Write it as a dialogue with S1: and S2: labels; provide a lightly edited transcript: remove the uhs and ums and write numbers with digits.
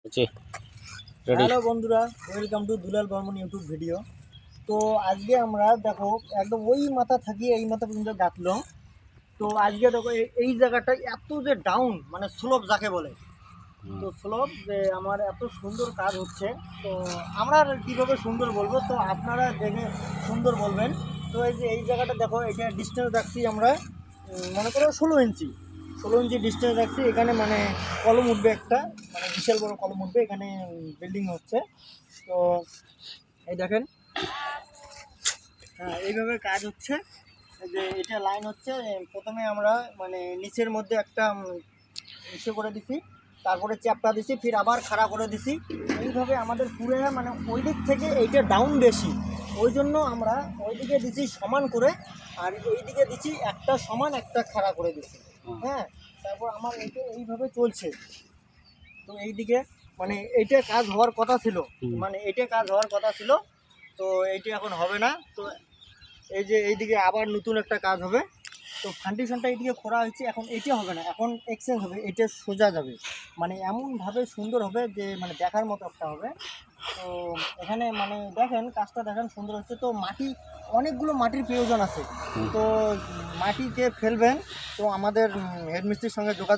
S1: Hello বন্ধুরা, welcome to Dulal Barman YouTube video. তো আজকে আমরা দেখো একদম ওই মাথা থাকি এই মাথা পর্যন্ত গাঁথলো। তো আজকে দেখো এই জায়গাটা এত যে ডাউন মানে স্লোপ যাকে বলে, তো স্লোপ যে আমার এত সুন্দর কাজ হচ্ছে। তো আমরা আর কীভাবে সুন্দর বলবো, তো আপনারা দেখে সুন্দর বলবেন। তো এই যে এই জায়গাটা দেখো, এটা ডিস্টেন্স রাখছি আমরা মনে করো 16 ইঞ্চি ডিস্টেন্স রাখছি। এখানে মানে কলম উঠবে একটা, মানে বিশাল বড় কলম উঠবে এখানে, বিল্ডিং হচ্ছে। তো এই দেখেন, হ্যাঁ এইভাবে কাজ হচ্ছে। এই যে এটা লাইন হচ্ছে, প্রথমে আমরা মানে নিচের মধ্যে একটা ইসে করে দিছি, তারপরে চ্যাপটা দিছি, ফির আবার খাড়া করে দিছি। এইভাবে আমাদের পুরো মানে ওই দিক থেকে এইটা ডাউন বেশি, ওই জন্য আমরা ওই দিকে দিছি সমান করে, আর এই দিকে দিছি একটা সমান একটা খাড়া করে দিছি। হ্যাঁ, তারপর আমার এটা এইভাবে চলছে। তো এই দিকে মানে এইটা কাজ হওয়ার কথা ছিল, মানে এইটা কাজ হওয়ার কথা ছিল, তো এইটা এখন হবে না। তো এই যে এইদিকে আবার নতুন একটা কাজ হবে। তো ফাউন্ডেশনটা এইদিকে করা হয়েছে, এখন এইটা হবে না, এখন এক্সচেঞ্জ হবে, এটা সোজা যাবে, মানে এমনভাবে সুন্দর হবে যে মানে দেখার মতো একটা হবে। তো এখানে মানে দেখেন কাজটা দেখেন সুন্দর হচ্ছে। তো মাটি, অনেকগুলো মাটির প্রয়োজন আছে। তো মাটিকে ফেলবেন, তো আমাদের হেডমিস্ত্রির সঙ্গে যোগাযোগ